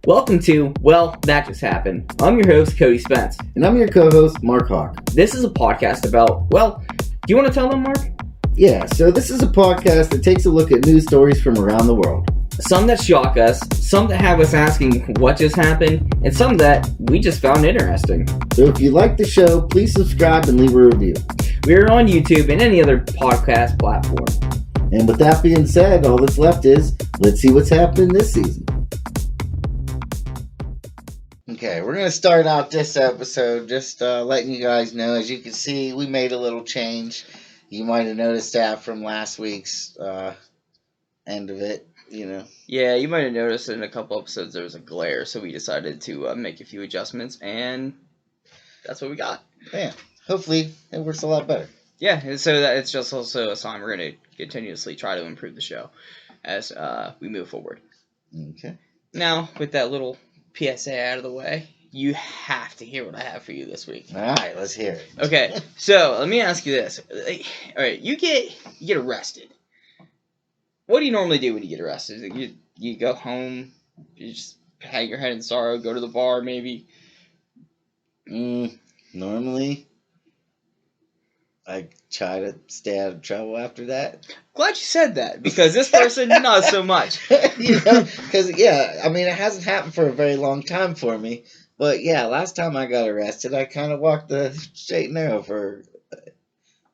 Welcome to Well, That Just Happened. I'm your host, Cody Spence. And I'm your co-host, Mark Hawk. This is a podcast about, well, do you want to tell them, Mark? Yeah, so this is a podcast that takes a look at news stories from around the world. Some that shock us, some that have us asking what just happened, and some that we just found interesting. So if you like the show, please subscribe and leave a review. We're on YouTube and any other podcast platform. And with that being said, all that's left is, let's see what's happening this season. Okay, we're going to start out this episode just letting you guys know. As you can see, we made a little change. You might have noticed that from last week's end of it, you know. Yeah, you might have noticed in a couple episodes there was a glare, so we decided to make a few adjustments, and that's what we got. Yeah, hopefully it works a lot better. Yeah, and so that it's just also a sign we're going to continuously try to improve the show as we move forward. Okay. Now, with that little PSA out of the way, you have to hear what I have for you this week. All right, let's hear it. Okay, so let me ask you this. All right, you get arrested. What do you normally do when you get arrested? You go home, you just hang your head in sorrow, go to the bar, maybe? Normally, I try to stay out of trouble after that. Glad you said that, because this person, not so much. You know, because, yeah, I mean, it hasn't happened for a very long time for me. But, yeah, last time I got arrested, I kind of walked the straight and narrow for,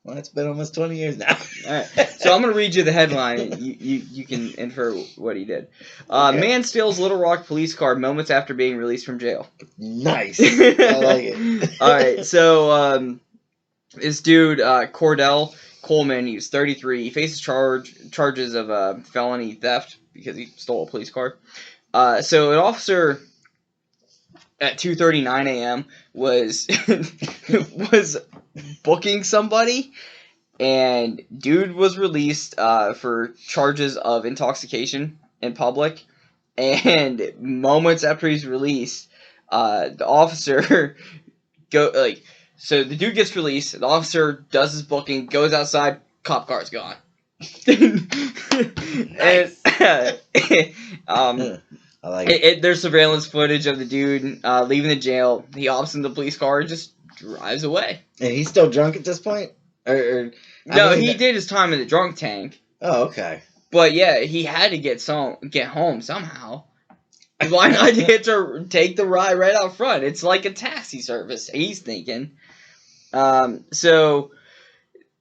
well, it's been almost 20 years now. All right, so I'm going to read you the headline. You can infer what he did. Okay. Man steals Little Rock police car moments after being released from jail. Nice. I like it. All right, so this dude, Cordell Coleman, he's 33. He faces charges of felony theft because he stole a police car. So an officer at 2:39 a.m. was booking somebody, and dude was released for charges of intoxication in public. And moments after he's released, the officer So the dude gets released, the officer does his booking, goes outside, cop car's gone. Nice. I like it. There's surveillance footage of the dude leaving the jail. He hops in the police car and just drives away. And he's still drunk at this point? He did his time in the drunk tank. Oh, okay. But yeah, he had to get home somehow. Why not get to take the ride right out front? It's like a taxi service, he's thinking. So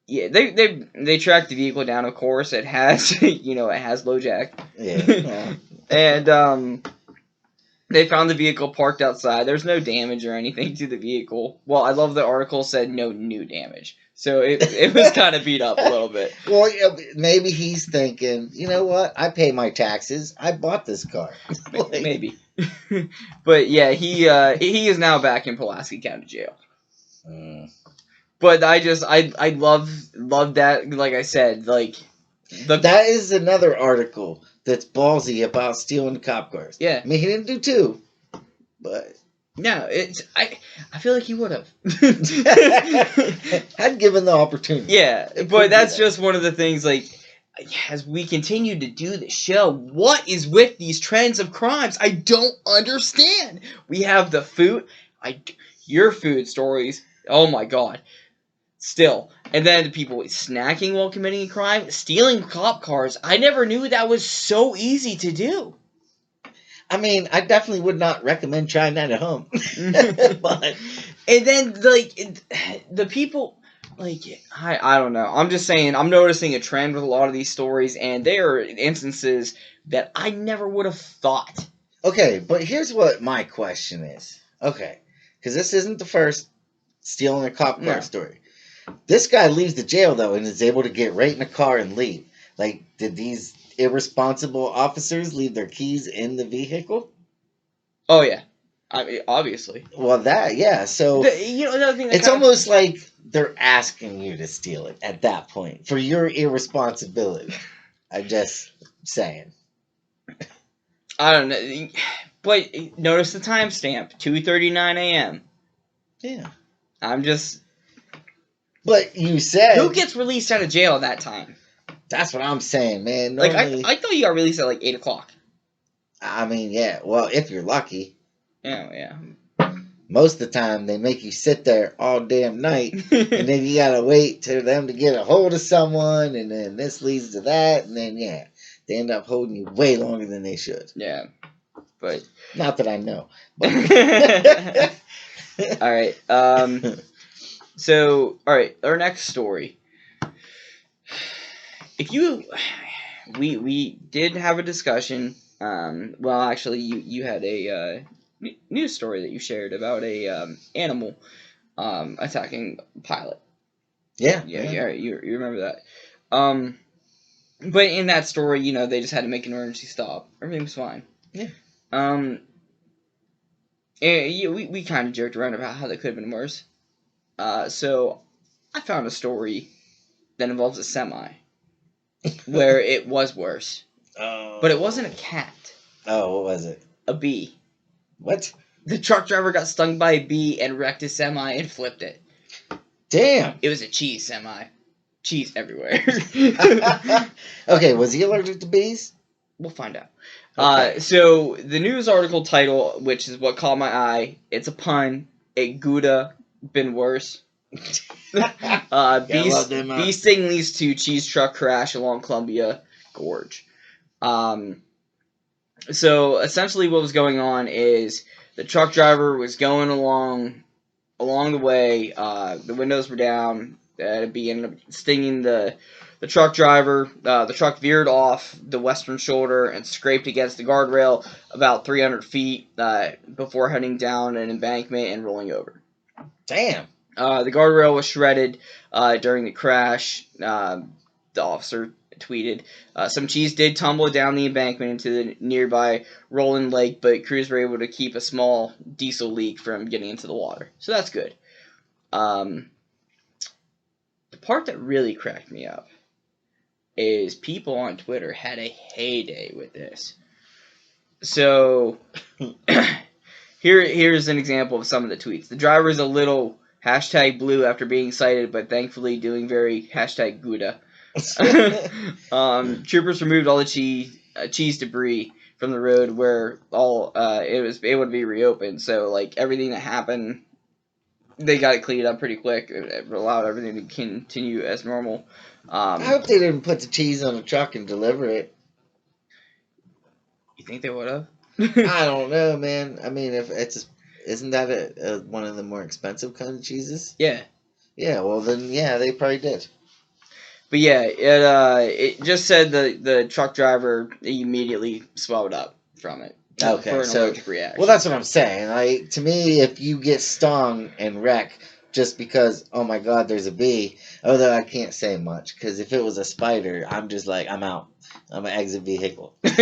yeah, they tracked the vehicle down. Of course, it has it has low jack. Yeah. And they found the vehicle parked outside. There's no damage or anything to the vehicle. Well, I love the article said no new damage. So it was kind of beat up a little bit. Well, maybe he's thinking, you know what? I pay my taxes. I bought this car. Maybe. But yeah, he is now back in Pulaski County Jail. But I love that. Like I said, that is another article that's ballsy about stealing cop cars. Yeah. I mean, he didn't do two, but no, I feel like he would have. had given the opportunity. Yeah, but that's just one of the things, as we continue to do the show, what is with these trends of crimes? I don't understand. We have the food, your food stories, oh my god, still. And then the people snacking while committing a crime, stealing cop cars. I never knew that was so easy to do. I mean, I definitely would not recommend trying that at home. But and then the people, I don't know. I'm just saying, I'm noticing a trend with a lot of these stories, and there are instances that I never would have thought. Okay, but here's what my question is. Okay, because this isn't the first stealing a cop car story. This guy leaves the jail, though, and is able to get right in a car and leave. Did these irresponsible officers leave their keys in the vehicle? Oh, yeah. I mean, obviously. Well, yeah. So, another thing it's almost like they're asking you to steal it at that point for your irresponsibility. I'm just saying. I don't know. But notice the timestamp, 2:39 a.m. Yeah. I'm just... But you said... Who gets released out of jail at that time? That's what I'm saying, man. Normally, I thought you got released at 8 o'clock. I mean, yeah. Well, if you're lucky. Oh, yeah. Most of the time, they make you sit there all damn night, and then you gotta wait to them to get a hold of someone, and then this leads to that, and then yeah, they end up holding you way longer than they should. Yeah, but not that I know. But all right. So, all right, our next story. If you, we did have a discussion. Well, actually, you had a news story that you shared about a animal attacking a pilot. Yeah. You remember that. But in that story, you know, they just had to make an emergency stop. Everything was fine. Yeah. And we kind of joked around about how that could have been worse. So I found a story that involves a semi where it was worse. Oh. But it wasn't a cat. Oh, what was it? A bee. What? The truck driver got stung by a bee and wrecked his semi and flipped it. Damn. It was a cheese semi. Cheese everywhere. Okay, was he allergic to bees? We'll find out. Okay. So the news article title, which is what caught my eye, it's a pun. It Gouda been worse. Bee sting leads to cheese truck crash along Columbia Gorge. So essentially, what was going on is the truck driver was going along the way. The windows were down. The bee ended up stinging the truck driver. The truck veered off the western shoulder and scraped against the guardrail about 300 feet before heading down an embankment and rolling over. Damn. The guardrail was shredded during the crash. The officer tweeted, some cheese did tumble down the embankment into the nearby rolling lake, but crews were able to keep a small diesel leak from getting into the water. So that's good. The part that really cracked me up is people on Twitter had a heyday with this. So here's an example of some of the tweets. The driver is a little #blue after being cited, but thankfully doing very #Gouda. Troopers removed all the cheese debris from the road where all it was able to be reopened. So like everything that happened, they got it cleaned up pretty quick. It allowed everything to continue as normal. I hope they didn't put the cheese on a truck and deliver it. You think they would have? I don't know, man. I mean, if it's isn't that one of the more expensive kind of cheeses? Yeah. Yeah. Well, then yeah, they probably did. But yeah, it just said the truck driver immediately swelled up from it. Okay, for an allergic reaction. Well, that's what I'm saying. Like to me, if you get stung and wreck just because, oh my God, there's a bee. Although I can't say much because if it was a spider, I'm just like I'm out. I'm an exit vehicle. I'm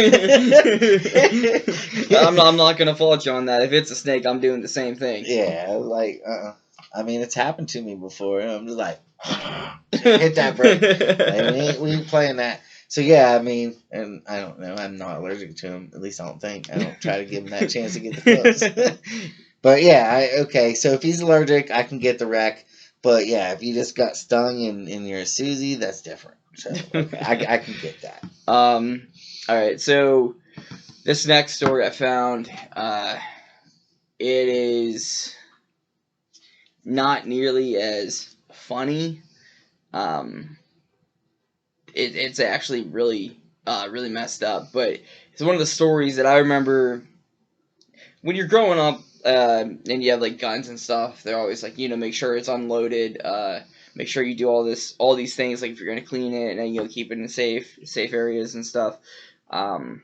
not gonna fault you on that. If it's a snake, I'm doing the same thing. Yeah, like I mean, it's happened to me before. And I'm just like hit that brake. Like, we ain't playing that. So yeah, I mean, and I don't know. I'm not allergic to him. At least I don't think. I don't try to give him that chance to get the close. But yeah, okay. So if he's allergic, I can get the wreck. But yeah, if you just got stung and you're a Susie, that's different. So okay, I can get that. All right. So this next story I found, it is not nearly as funny. It's actually really messed up. But it's one of the stories that I remember when you're growing up. And you have like guns and stuff. They're always like, make sure it's unloaded. Make sure you do all these things. Like if you're gonna clean it, and then you'll keep it in safe areas and stuff. And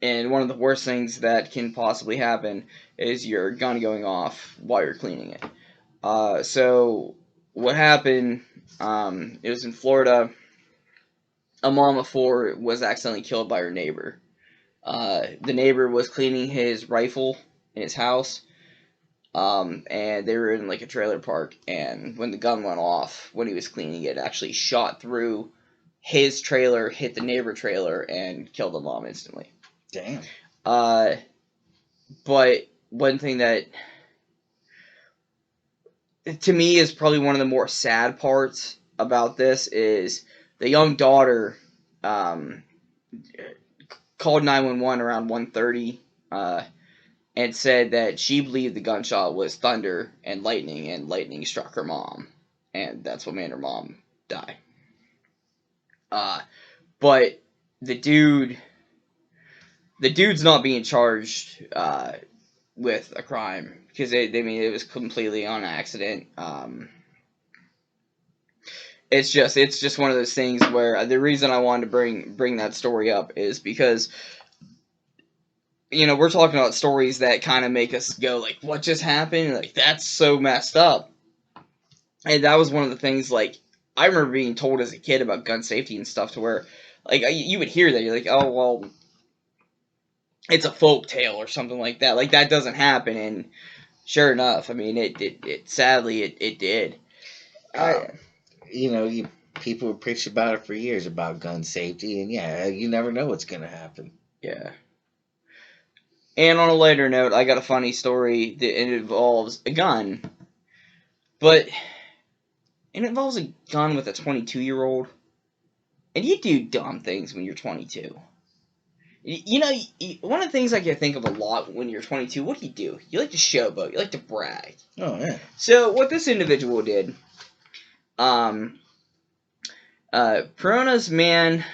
one of the worst things that can possibly happen is your gun going off while you're cleaning it. So what happened? It was in Florida. A mom of 4 was accidentally killed by her neighbor. The neighbor was cleaning his rifle in his house, and they were in like a trailer park, and when the gun went off, when he was cleaning it, actually shot through his trailer, hit the neighbor trailer, and killed the mom instantly. Damn. But one thing that to me is probably one of the more sad parts about this is the young daughter called 911 around 1:30, and said that she believed the gunshot was thunder and lightning struck her mom, and that's what made her mom die. But the dude's not being charged with a crime because it was completely on accident. It's just one of those things where the reason I wanted to bring that story up is because, we're talking about stories that kind of make us go like, what just happened? Like, that's so messed up. And that was one of the things, like, I remember being told as a kid about gun safety and stuff to where, like, you would hear that. You're like, oh, well, it's a folk tale or something like that. Like, that doesn't happen. And sure enough, I mean, it sadly, it did. People have preached about it for years about gun safety, and you never know what's going to happen. Yeah. And on a lighter note, I got a funny story that involves a gun, but it involves a gun with a 22-year-old, and you do dumb things when you're 22. One of the things I can think of a lot when you're 22, what do? You like to showboat, you like to brag. Oh, yeah. So, what this individual did, Perona's man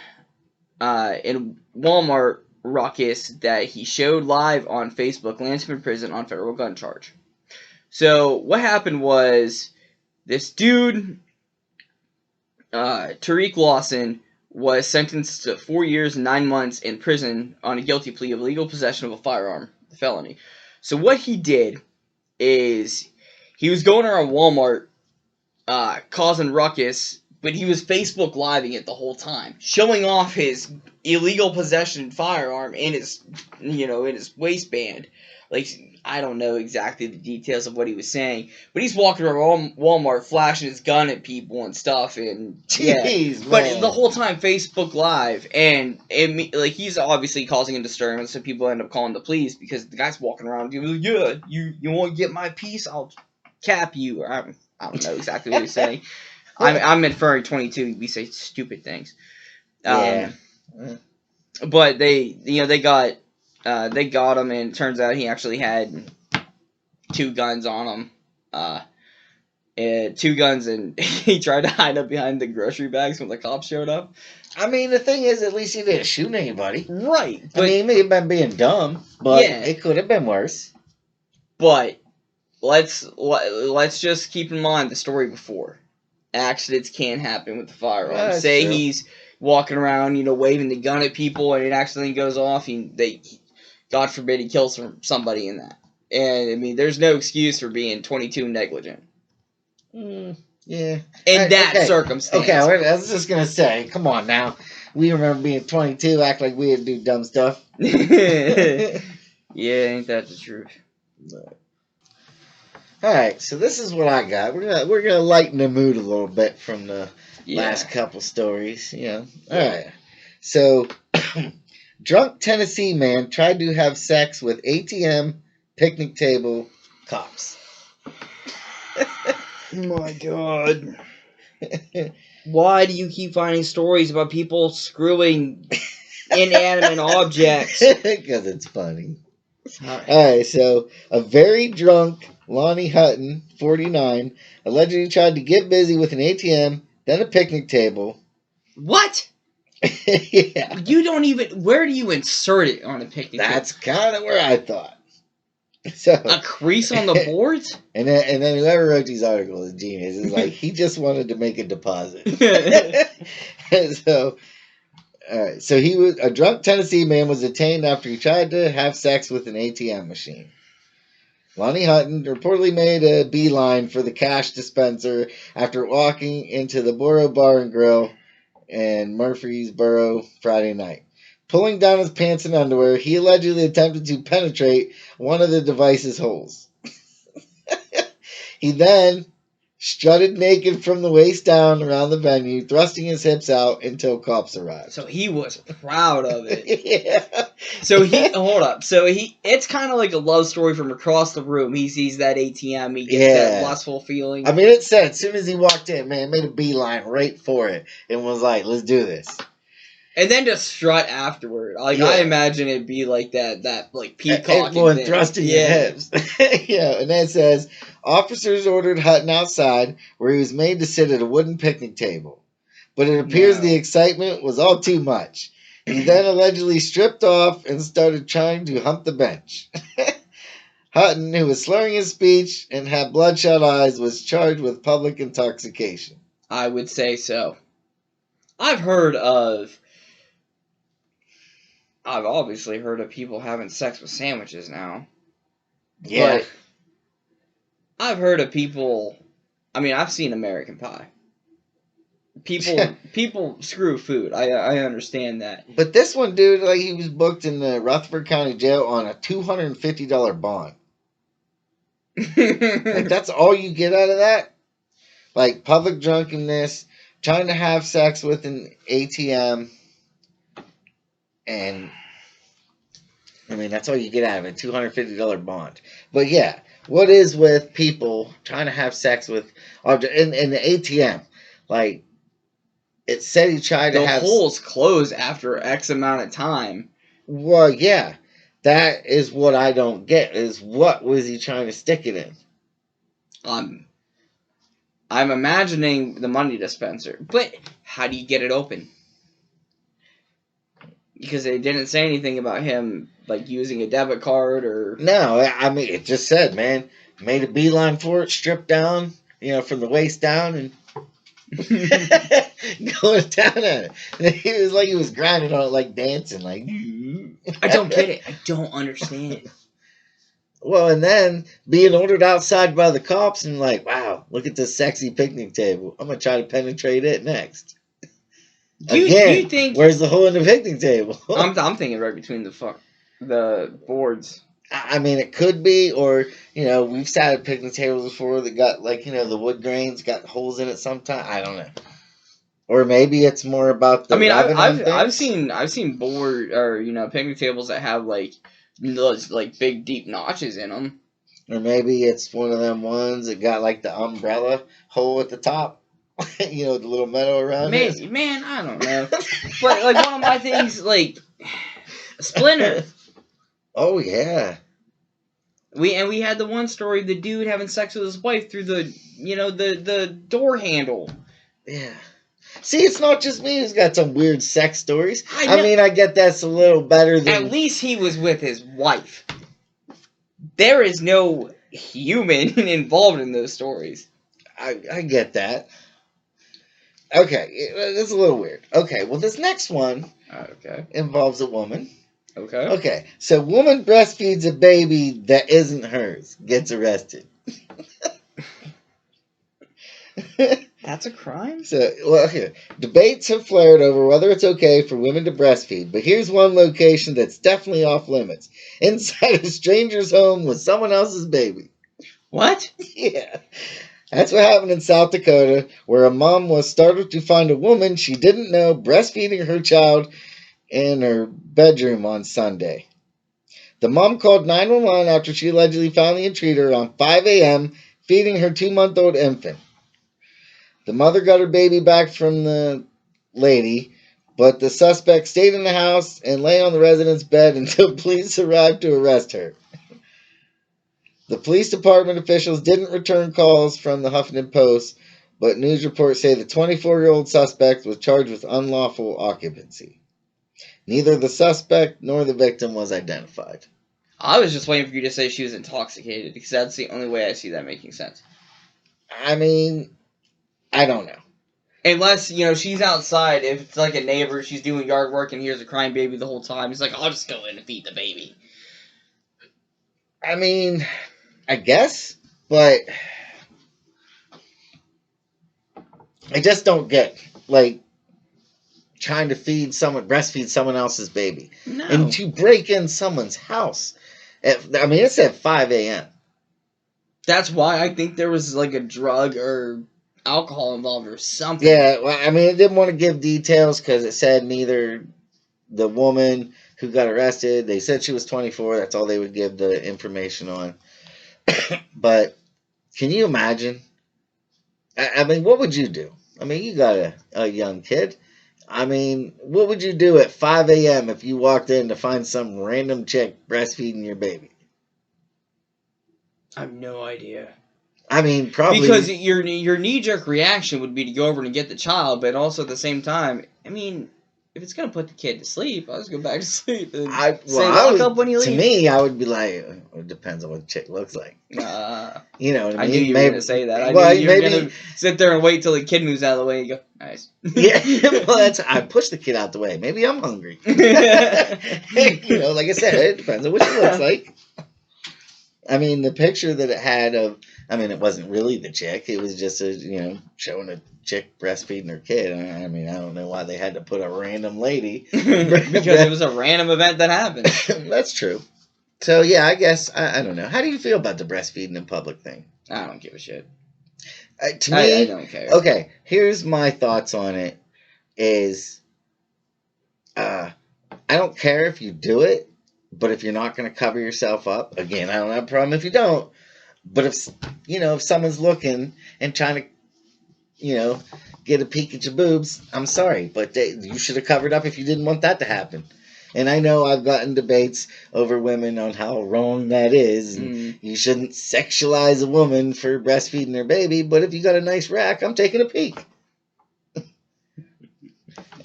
in Walmart ruckus that he showed live on Facebook lands him in prison on federal gun charge. So what happened was this dude, Tariq Lawson, was sentenced to 4 years and 9 months in prison on a guilty plea of illegal possession of a firearm, a felony. So what he did is he was going around Walmart causing ruckus, but he was Facebook living it the whole time, showing off his illegal possession firearm in his waistband. Like, I don't know exactly the details of what he was saying, but he's walking around Walmart flashing his gun at people and stuff, and Jeez, man. But the whole time Facebook Live, and he's obviously causing a disturbance, so people end up calling the police because the guy's walking around, you want to get my piece, I'll cap you. Or I don't know exactly what he's saying. I'm inferring 22. We say stupid things. But they got him, and it turns out he actually had 2 guns on him. 2 guns, and he tried to hide up behind the grocery bags when the cops showed up. I mean, the thing is, at least he didn't shoot anybody. Right. But, he may have been being dumb, but it could have been worse. But let's just keep in mind the story before. Accidents can happen with the firearm. Yeah, say true. He's walking around, waving the gun at people, and it accidentally goes off, and God forbid, he kills somebody in that. And, I mean, there's no excuse for being 22 negligent. Yeah. In that circumstance. Okay, I was just going to say, come on now. We remember being 22, act like we had to do dumb stuff. Yeah, ain't that the truth? But. Alright, so this is what I got. We're gonna lighten the mood a little bit from the last couple stories, Alright. So drunk Tennessee man tried to have sex with ATM picnic table cops. My God. Why do you keep finding stories about people screwing inanimate objects? Because it's funny. Alright, so a very drunk Lonnie Hutton, 49, allegedly tried to get busy with an ATM, then a picnic table. What? Yeah. You don't even... Where do you insert it on a picnic table? That's kind of where I thought. So a crease on the boards? And then whoever wrote these articles is genius. It's like, he just wanted to make a deposit. So... Alright, so a drunk Tennessee man was detained after he tried to have sex with an ATM machine. Lonnie Hutton reportedly made a beeline for the cash dispenser after walking into the Borough Bar and Grill in Murfreesboro Friday night. Pulling down his pants and underwear, he allegedly attempted to penetrate one of the device's holes. He then strutted naked from the waist down around the venue, thrusting his hips out until cops arrived. So he was proud of it. Yeah. So hold up. So it's kind of like a love story from across the room. He sees that ATM, he gets that lustful feeling. I mean, it said as soon as he walked in, man, made a beeline right for it and was like, let's do this. And then to strut afterward. Like, Yeah. I imagine it'd be like that like, peacocking Well, thing. thrusting your hips. Yeah, and then it says, officers ordered Hutton outside, where he was made to sit at a wooden picnic table. But it appears No. the excitement was all too much. He then allegedly stripped off and started trying to hump the bench. Hutton, who was slurring his speech and had bloodshot eyes, was charged with public intoxication. I would say so. I've obviously heard of people having sex with sandwiches now. Yeah. But I've heard of people. I mean, I've seen American Pie. People screw food. I understand that. But this one, dude, like he was booked in the Rutherford County Jail on a $250 bond. Like that's all you get out of that? Like public drunkenness, trying to have sex with an ATM, and I mean that's all you get out of it, $250 bond. But yeah, what is with people trying to have sex with in the ATM? Like it said he tried to the have holes close after X amount of time. Well, yeah. That is what I don't get, is what was he trying to stick it in? I'm imagining the money dispenser. But how do you get it open? Because they didn't say anything about him like using a debit card or No, I mean it just said, man, made a beeline for it, stripped down, from the waist down and going down at it. He was like he was grinding on it like dancing, like I don't get it. I don't understand. Well, and then being ordered outside by the cops and like, wow, look at this sexy picnic table. I'm gonna try to penetrate it next. Do you think? Where's the hole in the picnic table? I'm thinking right between the boards. I mean, it could be, or we've sat at picnic tables before that got like the wood grains got holes in it. Sometimes I don't know, or maybe it's more about the. I mean, I've seen board or picnic tables that have like those like big deep notches in them. Or maybe it's one of them ones that got like the umbrella hole at the top. The little metal around Maybe, it. man, I don't know. But like one of my things, like Splinter. Oh yeah. We had the one story, the dude having sex with his wife through the door handle. Yeah. See, it's not just me who's got some weird sex stories. I mean, I get that's a little better than. At least he was with his wife. There is no human involved in those stories. I get that. Okay, it's a little weird. Okay, well, this next one involves a woman. Okay, so woman breastfeeds a baby that isn't hers, gets arrested. That's a crime? So, well, here, debates have flared over whether it's okay for women to breastfeed, but here's one location that's definitely off limits. Inside a stranger's home with someone else's baby. What? Yeah. That's what happened in South Dakota, where a mom was startled to find a woman she didn't know breastfeeding her child in her bedroom on Sunday. The mom called 911 after she allegedly found the intruder around 5 a.m. feeding her 2-month-old infant. The mother got her baby back from the lady, but the suspect stayed in the house and lay on the resident's bed until police arrived to arrest her. The police department officials didn't return calls from the Huffington Post, but news reports say the 24-year-old suspect was charged with unlawful occupancy. Neither the suspect nor the victim was identified. I was just waiting for you to say she was intoxicated, because that's the only way I see that making sense. I mean, I don't know. Unless, she's outside, if it's like a neighbor, she's doing yard work and hears a crying baby the whole time, he's like, I'll just go in and feed the baby. I mean, I guess, but I just don't get, like, trying to breastfeed someone else's baby. No. And to break in someone's house. It's at 5 a.m. That's why I think there was, like, a drug or alcohol involved or something. Yeah, well, it didn't want to give details because it said neither the woman who got arrested, they said she was 24, that's all they would give the information on. But can you imagine? What would you do? You got a young kid. I mean, what would you do at 5 a.m. if you walked in to find some random chick breastfeeding your baby? I have no idea. I mean, Because probably. your knee jerk reaction would be to go over and get the child, but also at the same time, I mean, if it's gonna put the kid to sleep, I'll just go back to sleep and say lock up when you To leave. me, I would be like, it depends on what the chick looks like. You know what I I knew mean? you were Maybe, gonna say that. I knew well, you were maybe, gonna sit there and wait till the kid moves out of the way and go, nice. yeah. Well, I push the kid out the way. Maybe I'm hungry. You know, like I said, it depends on what she looks like. I mean, the picture that it had of, I mean, it wasn't really the chick. It was just showing a chick breastfeeding her kid. I mean, I don't know why they had to put a random lady. Because it was a random event that happened. That's true. So yeah, I guess I don't know. How do you feel about the breastfeeding in public thing? I don't give a shit. To me, I don't care. Okay, here's my thoughts on it. Is I don't care if you do it, but if you're not going to cover yourself up, again, I don't have a problem if you don't. But if someone's looking and trying to, get a peek at your boobs, I'm sorry, but you should have covered up if you didn't want that to happen. And I know I've gotten debates over women on how wrong that is. And you shouldn't sexualize a woman for breastfeeding her baby, but if you got a nice rack, I'm taking a peek.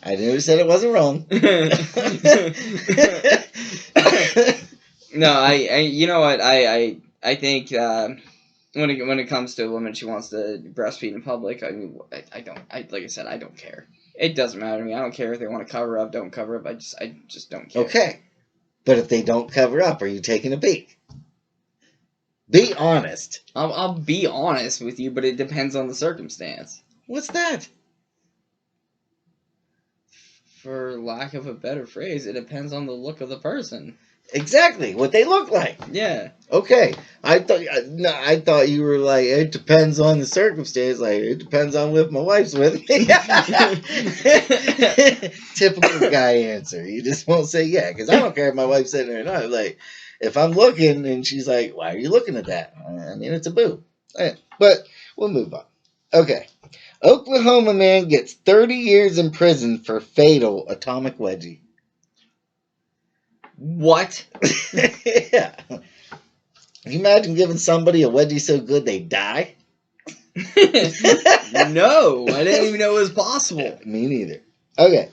I never said it wasn't wrong. No, you know what, I think when it comes to a woman, she wants to breastfeed in public. I mean, like I said, I don't care. It doesn't matter to me. I don't care if they want to cover up, don't cover up. I just don't care. Okay, but if they don't cover up, are you taking a peek? Be honest. I'll be honest with you, but it depends on the circumstance. What's that? For lack of a better phrase, it depends on the look of the person. Exactly what they look like. Yeah. Okay. I thought you were like, it depends on the circumstance. Like, it depends on if my wife's with me. Typical guy answer. You just won't say yeah, because I don't care if my wife's sitting there or not. Like, if I'm looking and she's like, why are you looking at that? I mean, it's a boob. But we'll move on. Okay. Oklahoma man gets 30 years in prison for fatal atomic wedgie. What? Yeah. Can you imagine giving somebody a wedgie so good they die? No, I didn't even know it was possible. Me neither. Okay.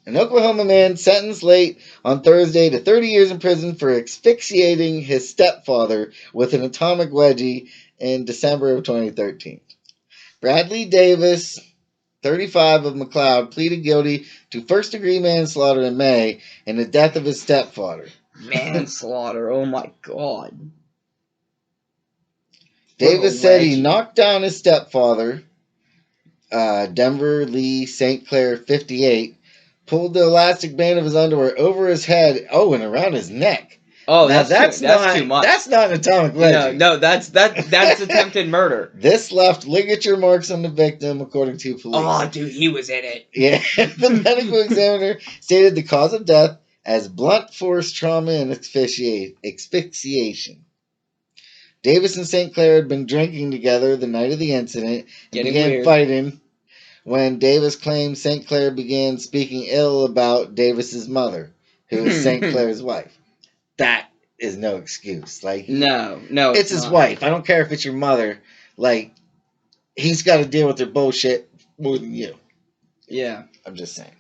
An Oklahoma man sentenced late on Thursday to 30 years in prison for asphyxiating his stepfather with an atomic wedgie in December of 2013. Bradley Davis, 35 of McLeod, pleaded guilty to first-degree manslaughter in May in the death of his stepfather. Manslaughter, oh my god. Davis said he knocked down his stepfather, Denver Lee St. Clair, 58, pulled the elastic band of his underwear over his head, and around his neck. Oh, that's too much. That's not an atomic wedgie. No, that's attempted murder. This left ligature marks on the victim, according to police. Oh, dude, he was in it. Yeah, the medical examiner stated the cause of death as blunt force trauma and asphyxiation. Davis and St. Clair had been drinking together the night of the incident and began fighting when Davis claimed St. Clair began speaking ill about Davis's mother, who is St. Clair's wife. That is no excuse. Like, no, it's his wife. I don't care if it's your mother. Like, he's got to deal with their bullshit more than you. Yeah. I'm just saying.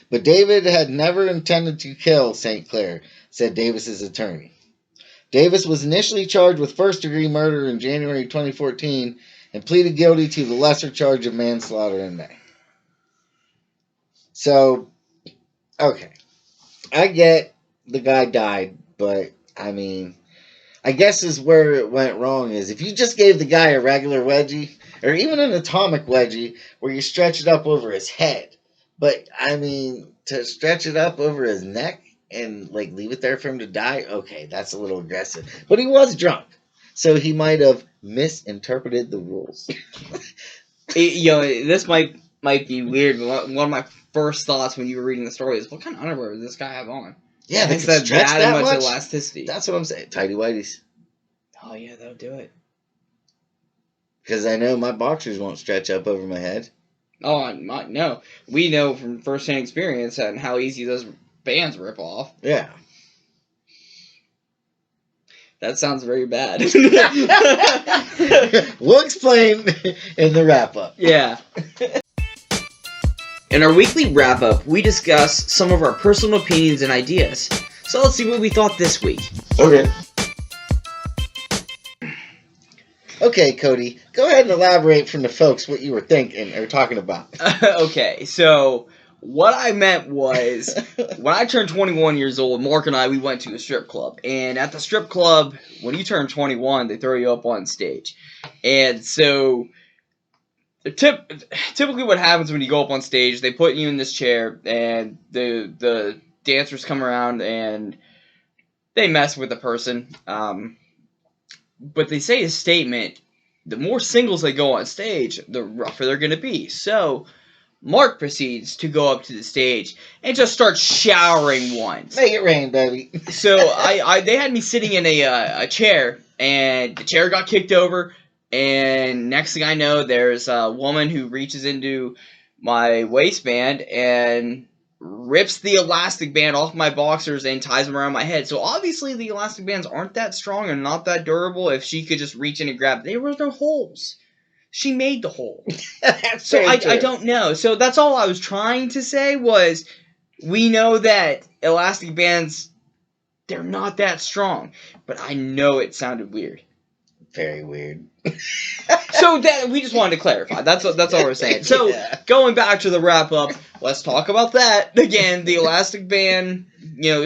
But David had never intended to kill St. Clair, said Davis's attorney. Davis was initially charged with first-degree murder in January 2014 and pleaded guilty to the lesser charge of manslaughter in May. So, okay. I get the guy died, but, I mean, I guess is where it went wrong is if you just gave the guy a regular wedgie, or even an atomic wedgie, where you stretch it up over his head. But, I mean, to stretch it up over his neck and, like, leave it there for him to die, okay, that's a little aggressive. But he was drunk, so he might have misinterpreted the rules. This might be weird, but one of my first thoughts when you were reading the story is, what kind of underwear does this guy have on? Yeah, they can stretch that much elasticity. That's what I'm saying. Tighty whities. Oh yeah, that'll do it. Because I know my boxers won't stretch up over my head. Oh, no. We know from first-hand experience and how easy those bands rip off. Yeah. That sounds very bad. We'll explain in the wrap-up. Yeah. In our weekly wrap-up, we discuss some of our personal opinions and ideas. So let's see what we thought this week. Okay. Okay, Cody, go ahead and elaborate from the folks what you were thinking or talking about. Okay, so what I meant was, when I turned 21 years old, Mark and I, we went to a strip club. And at the strip club, when you turn 21, they throw you up on stage. And so, typically what happens when you go up on stage, they put you in this chair, and the dancers come around, and they mess with the person. But they say a statement, the more singles they go on stage, the rougher they're going to be. So, Mark proceeds to go up to the stage and just start showering ones. Make it rain, baby. So, they had me sitting in a chair, and the chair got kicked over, and next thing I know, there's a woman who reaches into my waistband and rips the elastic band off my boxers and ties them around my head. So obviously the elastic bands aren't that strong and not that durable if she could just reach in and grab. There were no holes. She made the hole. So I don't know. So that's all I was trying to say was we know that elastic bands, they're not that strong. But I know it sounded weird. Very weird. So that we just wanted to clarify. That's all we're saying. So going back to the wrap up, let's talk about that again. The elastic band,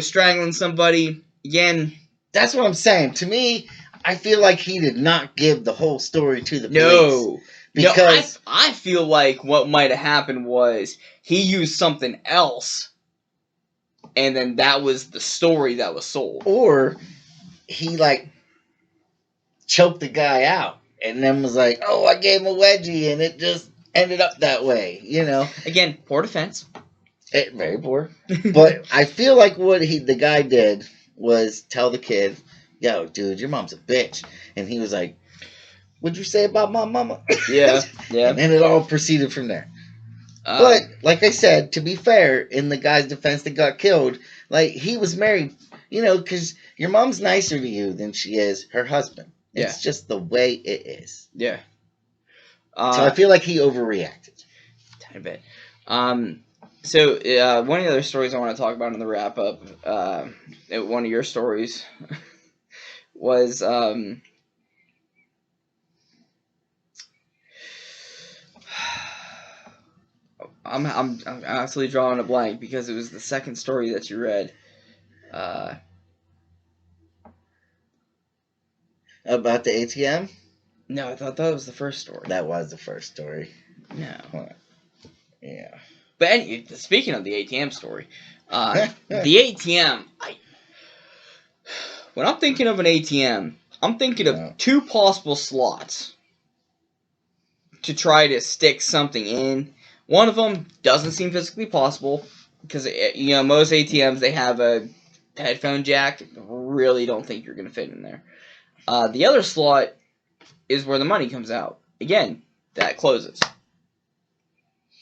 strangling somebody again. That's what I'm saying. To me, I feel like he did not give the whole story to the police. No, because I feel like what might have happened was he used something else, and then that was the story that was sold. Or he choked the guy out and then was like, oh, I gave him a wedgie and it just ended up that way, Again, poor defense. Very poor. But I feel like what the guy did was tell the kid, yo, dude, your mom's a bitch. And he was like, what'd you say about my mama? Yeah. And it all proceeded from there. But, like I said, to be fair, in the guy's defense that got killed, he was married, because your mom's nicer to you than she is her husband. It's just the way it is. Yeah. So I feel like he overreacted. Tiny bit. So one of the other stories I want to talk about in the wrap up, one of your stories, was I'm absolutely drawing a blank because it was the second story that you read. About the ATM? No, I thought that was the first story. That was the first story. No. Yeah. But anyway, speaking of the ATM story, the ATM, when I'm thinking of an ATM, I'm thinking of two possible slots to try to stick something in. One of them doesn't seem physically possible because, most ATMs, they have a headphone jack. Really don't think you're going to fit in there. The other slot is where the money comes out. Again, that closes.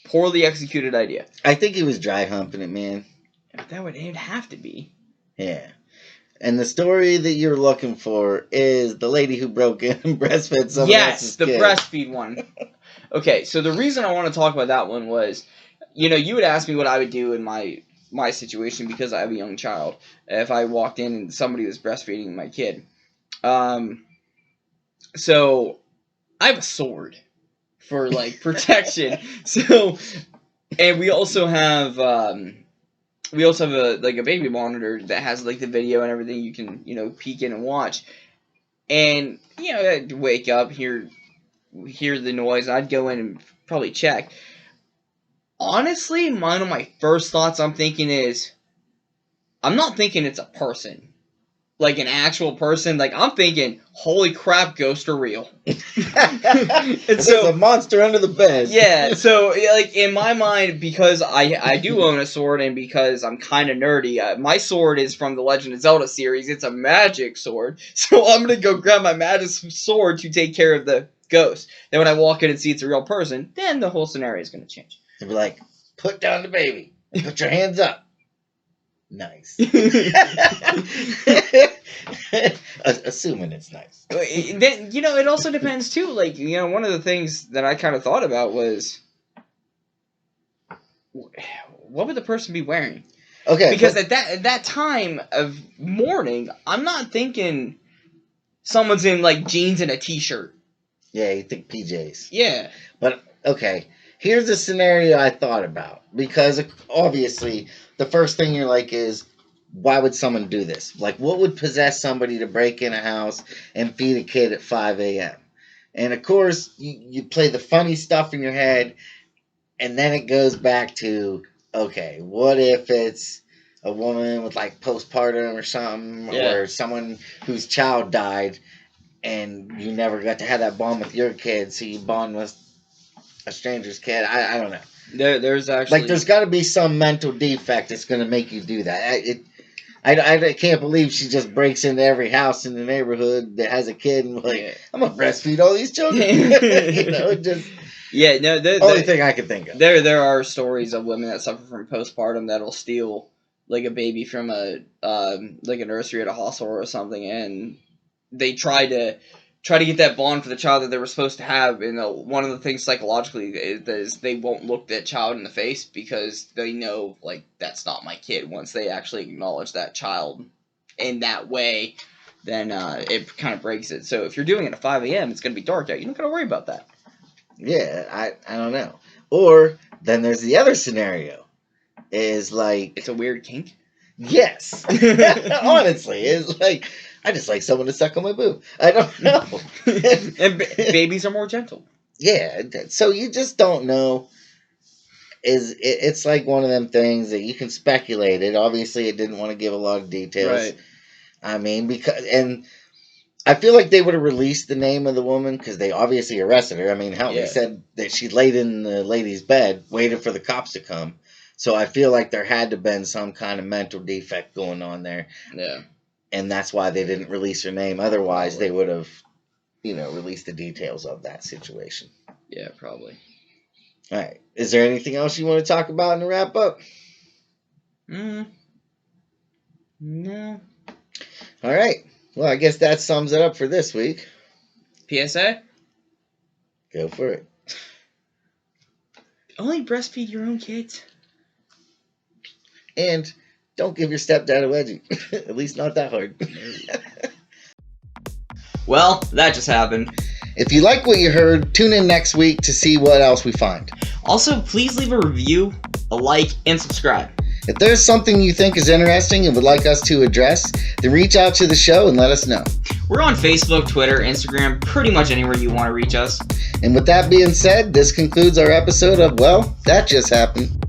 Poorly executed idea. I think he was dry humping it, man. It'd have to be. Yeah. And the story that you're looking for is the lady who broke in and breastfed someone else's kid. Yes, the breastfeed one. Okay, so the reason I want to talk about that one was, you would ask me what I would do in my situation because I have a young child. If I walked in and somebody was breastfeeding my kid. So I have a sword for protection. So, and we also have a baby monitor that has the video and everything you can peek in and watch. And I'd wake up, hear the noise, I'd go in and probably check. Honestly, one of my first thoughts I'm thinking is, I'm not thinking it's a person. An actual person. I'm thinking, holy crap, ghost or real. And there's a monster under the bed. Yeah, so, in my mind, because I do own a sword, and because I'm kind of nerdy, my sword is from the Legend of Zelda series. It's a magic sword. So I'm going to go grab my magic sword to take care of the goes. Then when I walk in and see it's a real person, then the whole scenario is going to change. They'll be like, put down the baby. Put your hands up. Nice. Assuming it's nice. Then, it also depends, too. Like, one of the things that I kind of thought about was, what would the person be wearing? Okay. Because at that time of mourning, I'm not thinking someone's in, like, jeans and a t-shirt. Yeah, you think PJs. Yeah. But, okay, here's a scenario I thought about. Because, obviously, the first thing you're like is, why would someone do this? Like, what would possess somebody to break in a house and feed a kid at 5 a.m.? And, of course, you play the funny stuff in your head, and then it goes back to, okay, what if it's a woman with, like, postpartum or something, or someone whose child died, and you never got to have that bond with your kid, so you bond with a stranger's kid. I don't know. There's actually... Like, there's got to be some mental defect that's going to make you do that. I can't believe she just breaks into every house in the neighborhood that has a kid and, like, I'm going to breastfeed all these children. Just... Yeah, no, only thing I can think of. There are stories of women that suffer from postpartum that'll steal, like, a baby from a nursery at a hospital or something, and they try to get that bond for the child that they were supposed to have, and one of the things psychologically is they won't look that child in the face because they know, like, that's not my kid. Once they actually acknowledge that child in that way, then it kind of breaks it. So if you're doing it at 5 a.m., it's going to be dark out. You don't got to worry about that. Yeah, I don't know. Or then there's the other scenario. Is like... It's a weird kink? Yes. Honestly, it's like... I just like someone to suck on my boob. I don't know. And babies are more gentle. Yeah, so you just don't know. It's like one of them things that you can speculate. It obviously it didn't want to give a lot of details. Right. I mean, and I feel like they would have released the name of the woman because they obviously arrested her. I mean, hell, they said that she laid in the lady's bed, waited for the cops to come. So I feel like there had to have been some kind of mental defect going on there. Yeah. And that's why they didn't release her name. Otherwise, they would have, released the details of that situation. Yeah, probably. All right. Is there anything else you want to talk about in the wrap up? No. All right. Well, I guess that sums it up for this week. PSA? Go for it. Only breastfeed your own kids. And don't give your stepdad a wedgie. At least not that hard. Well, that just happened. If you like what you heard, tune in next week to see what else we find. Also, please leave a review, a like, and subscribe. If there's something you think is interesting and would like us to address, then reach out to the show and let us know. We're on Facebook, Twitter, Instagram, pretty much anywhere you want to reach us. And with that being said, this concludes our episode of Well, That Just Happened.